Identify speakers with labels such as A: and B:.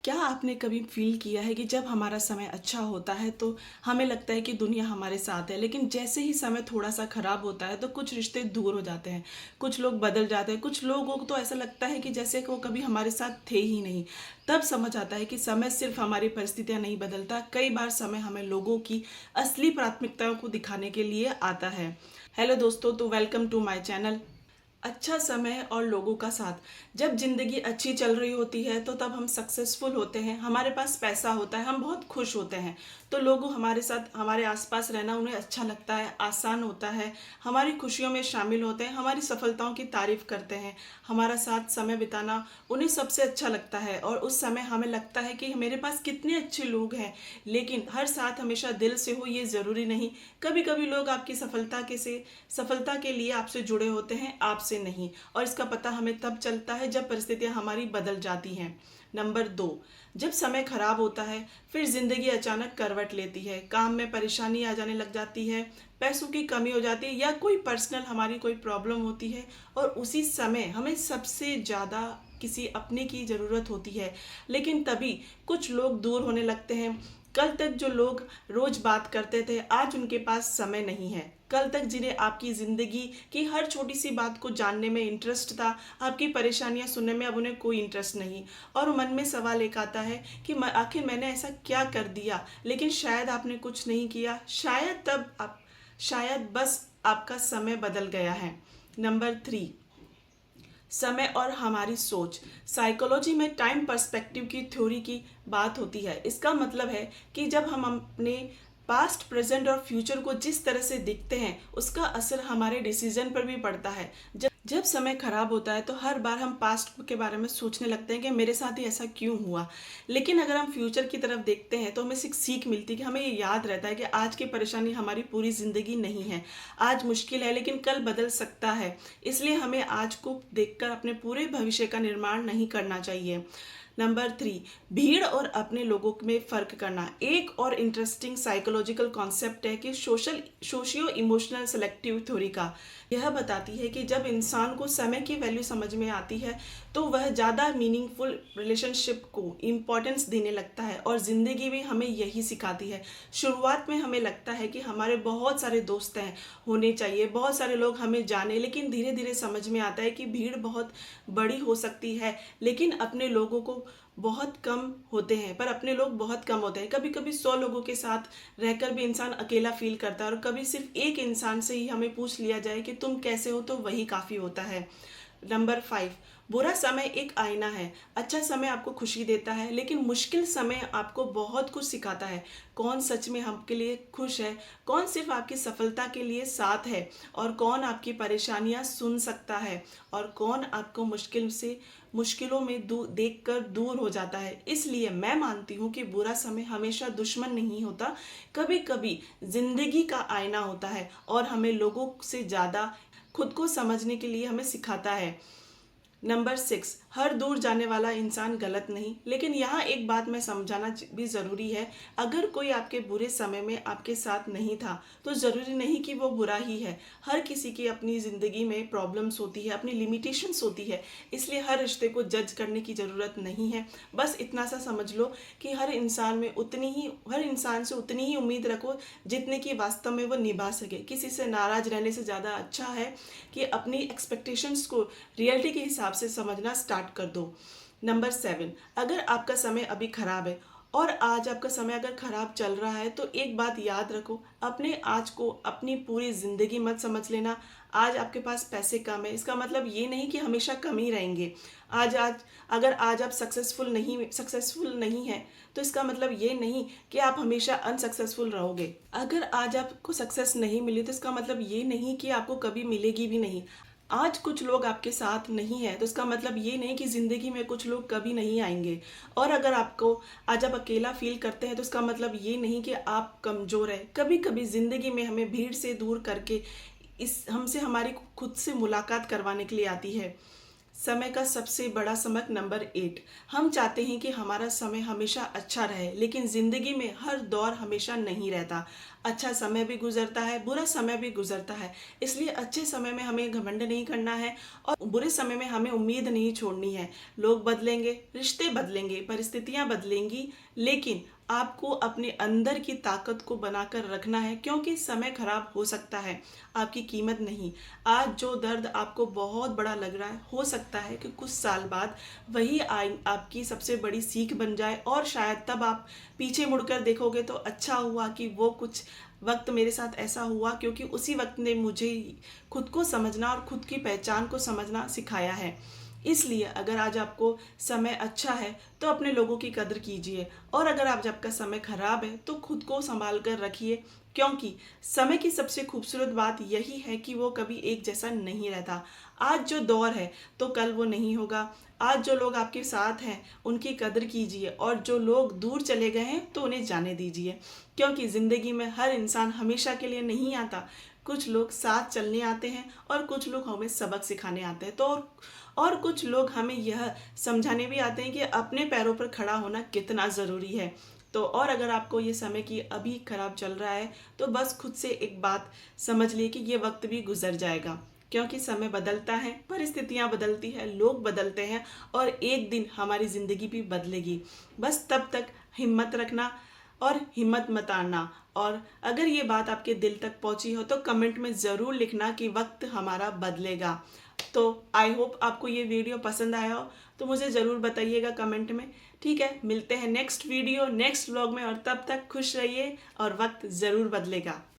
A: क्या आपने कभी फील किया है कि जब हमारा समय अच्छा होता है तो हमें लगता है कि दुनिया हमारे साथ है, लेकिन जैसे ही समय थोड़ा सा खराब होता है तो कुछ रिश्ते दूर हो जाते हैं। कुछ लोग बदल जाते हैं, कुछ लोगों को तो ऐसा लगता है कि जैसे कि वो कभी हमारे साथ थे ही नहीं। तब समझ आता है कि समय सिर्फ हमारी परिस्थितियां नहीं बदलता, कई बार समय हमें लोगों की असली प्राथमिकताओं को दिखाने के लिए आता है। हेलो दोस्तों, तो वेलकम टू माय चैनल। अच्छा समय और लोगों का साथ। जब जिंदगी अच्छी चल रही होती है तो तब हम सक्सेसफुल होते हैं, हमारे पास पैसा होता है, हम बहुत खुश होते हैं। तो लोग हमारे साथ, हमारे आसपास रहना उन्हें अच्छा लगता है, आसान होता है। हमारी खुशियों में शामिल होते हैं, हमारी सफलताओं की तारीफ करते हैं। हमारा साथ समय बिताना उन्हें सबसे अच्छा लगता है और उस समय हमें लगता है कि मेरे पास कितने अच्छे लोग हैं। लेकिन हर साथ हमेशा दिल से हो ये ज़रूरी नहीं। कभी कभी लोग आपकी सफलता के लिए आपसे जुड़े होते हैं, आपसे नहीं। और इसका पता हमें तब चलता है जब परिस्थितियां हमारी बदल जाती हैं। नंबर 2, जब समय खराब होता है फिर जिंदगी अचानक करवट लेती है, काम में परेशानी आ जाने लग जाती है, पैसों की कमी हो जाती है या कोई पर्सनल हमारी कोई प्रॉब्लम होती है। और उसी समय हमें सबसे ज़्यादा किसी अपने की ज़रूरत होती है। लेकिन तभी कुछ लोग दूर होने लगते हैं। कल तक जो लोग रोज बात करते थे, आज उनके पास समय नहीं है। कल तक जिन्हें आपकी जिंदगी की हर छोटी सी बात को जानने में इंटरेस्ट था, आपकी परेशानियां सुनने में अब उन्हें कोई इंटरेस्ट नहीं। और मन में सवाल एक आता है कि आखिर मैंने ऐसा क्या कर दिया। लेकिन शायद आपने कुछ नहीं किया, शायद बस आपका समय बदल गया है। नंबर 3, समय और हमारी सोच। साइकोलॉजी में टाइम पर्सपेक्टिव की थ्योरी की बात होती है। इसका मतलब है कि जब हम अपने पास्ट, प्रेजेंट और फ्यूचर को जिस तरह से देखते हैं उसका असर हमारे डिसीजन पर भी पड़ता है। जब समय खराब होता है तो हर बार हम पास्ट के बारे में सोचने लगते हैं कि मेरे साथ ही ऐसा क्यों हुआ। लेकिन अगर हम फ्यूचर की तरफ देखते हैं तो हमें सीख मिलती है कि हमें ये याद रहता है कि आज की परेशानी हमारी पूरी जिंदगी नहीं है। आज मुश्किल है लेकिन कल बदल सकता है। इसलिए हमें आज को देखकर अपने पूरे भविष्य का निर्माण नहीं करना चाहिए। नंबर 3, भीड़ और अपने लोगों में फर्क करना। एक और इंटरेस्टिंग साइकोलॉजिकल कॉन्सेप्ट है कि सोशियो इमोशनल सेलेक्टिव थ्योरी का। यह बताती है कि जब इंसान को समय की वैल्यू समझ में आती है तो वह ज़्यादा मीनिंगफुल रिलेशनशिप को इम्पोर्टेंस देने लगता है। और ज़िंदगी भी हमें यही सिखाती है। शुरुआत में हमें लगता है कि हमारे बहुत सारे दोस्त हैं, होने चाहिए, बहुत सारे लोग हमें जाने, लेकिन धीरे धीरे समझ में आता है कि भीड़ बहुत बड़ी हो सकती है लेकिन अपने लोगों को बहुत कम होते हैं, पर अपने लोग बहुत कम होते हैं। कभी कभी 100 लोगों के साथ रहकर भी इंसान अकेला फील करता है और कभी सिर्फ एक इंसान से ही हमें पूछ लिया जाए कि तुम कैसे हो तो वही काफ़ी होता है। नंबर 5, बुरा समय एक आईना है। अच्छा समय आपको खुशी देता है लेकिन मुश्किल समय आपको बहुत कुछ सिखाता है। कौन सच में आपके लिए खुश है, कौन सिर्फ आपकी सफलता के लिए साथ है, और कौन आपकी परेशानियां सुन सकता है, और कौन आपको मुश्किलों में देखकर दूर हो जाता है। इसलिए मैं मानती हूँ कि बुरा समय हमेशा दुश्मन नहीं होता, कभी कभी जिंदगी का आईना होता है और हमें लोगों से ज़्यादा खुद को समझने के लिए हमें सिखाता है। नंबर 6, हर दूर जाने वाला इंसान गलत नहीं। लेकिन यहाँ एक बात मैं समझाना भी ज़रूरी है। अगर कोई आपके बुरे समय में आपके साथ नहीं था तो ज़रूरी नहीं कि वो बुरा ही है। हर किसी की अपनी ज़िंदगी में प्रॉब्लम्स होती है, अपनी लिमिटेशंस होती है। इसलिए हर रिश्ते को जज करने की ज़रूरत नहीं है। बस इतना सा समझ लो कि हर इंसान से उतनी ही उम्मीद रखो जितने की वास्तव में वो निभा सके। किसी से नाराज़ रहने से ज़्यादा अच्छा है कि अपनी एक्सपेक्टेशंस को रियलिटी के हिसाब से समझना स्टार्ट कर दो। नंबर 7, अगर आपका समय अभी खराब है और आज आपका समय अगर खराब चल रहा है तो एक बात याद रखो, अपने आज को अपनी पूरी जिंदगी मत समझ लेना। आज आपके पास पैसे कम है इसका मतलब ये नहीं कि हमेशा कम ही रहेंगे। आज आज अगर आज आप सक्सेसफुल नहीं है तो इसका मतलब ये नहीं कि आप हमेशा अनसक्सेसफुल रहोगे। अगर आज आपको सक्सेस नहीं मिली तो इसका मतलब ये नहीं कि आपको कभी मिलेगी भी नहीं। आज कुछ लोग आपके साथ नहीं है तो इसका मतलब ये नहीं कि जिंदगी में कुछ लोग कभी नहीं आएंगे। और अगर आपको आज आप अकेला फील करते हैं तो इसका मतलब ये नहीं कि आप कमजोर है। कभी कभी जिंदगी में हमें भीड़ से दूर करके इस हमसे हमारी खुद से मुलाकात करवाने के लिए आती है। समय का सबसे बड़ा सबक नंबर 8। हम चाहते हैं कि हमारा समय हमेशा अच्छा रहे, लेकिन ज़िंदगी में हर दौर हमेशा नहीं रहता। अच्छा समय भी गुजरता है, बुरा समय भी गुजरता है। इसलिए अच्छे समय में हमें घमंड नहीं करना है और बुरे समय में हमें उम्मीद नहीं छोड़नी है। लोग बदलेंगे, रिश्ते बदलेंगे, परिस्थितियां बदलेंगी, लेकिन आपको अपने अंदर की ताकत को बनाकर रखना है, क्योंकि समय खराब हो सकता है, आपकी कीमत नहीं। आज जो दर्द आपको बहुत बड़ा लग रहा है, हो सकता है कि कुछ साल बाद वही आपकी सबसे बड़ी सीख बन जाए, और शायद तब आप पीछे मुड़कर देखोगे तो अच्छा हुआ कि वो कुछ वक्त मेरे साथ ऐसा हुआ, क्योंकि उसी वक्त ने मुझे खुद को समझना और खुद की पहचान को समझना सिखाया है। इसलिए अगर आज आपको समय अच्छा है तो अपने लोगों की कदर कीजिए, और अगर आज आपका समय खराब है तो खुद को संभाल कर रखिए, क्योंकि समय की सबसे खूबसूरत बात यही है कि वो कभी एक जैसा नहीं रहता। आज जो दौर है तो कल वो नहीं होगा। आज जो लोग आपके साथ हैं उनकी कदर कीजिए, और जो लोग दूर चले गए हैं तो उन्हें जाने दीजिए, क्योंकि ज़िंदगी में हर इंसान हमेशा के लिए नहीं आता। कुछ लोग साथ चलने आते हैं और कुछ लोग हमें सबक सिखाने आते हैं, तो और कुछ लोग हमें यह समझाने भी आते हैं कि अपने पैरों पर खड़ा होना कितना ज़रूरी है। तो और अगर आपको ये समय की अभी खराब चल रहा है तो बस खुद से एक बात समझ लिए कि ये वक्त भी गुजर जाएगा, क्योंकि समय बदलता है, परिस्थितियां बदलती है, लोग बदलते हैं, और एक दिन हमारी ज़िंदगी भी बदलेगी। बस तब तक हिम्मत रखना और हिम्मत मत हारना। और अगर ये बात आपके दिल तक पहुंची हो तो कमेंट में ज़रूर लिखना कि वक्त हमारा बदलेगा। तो आई होप आपको ये वीडियो पसंद आया हो, तो मुझे ज़रूर बताइएगा कमेंट में। ठीक है, मिलते हैं नेक्स्ट वीडियो नेक्स्ट व्लॉग में, और तब तक खुश रहिए और वक्त ज़रूर बदलेगा।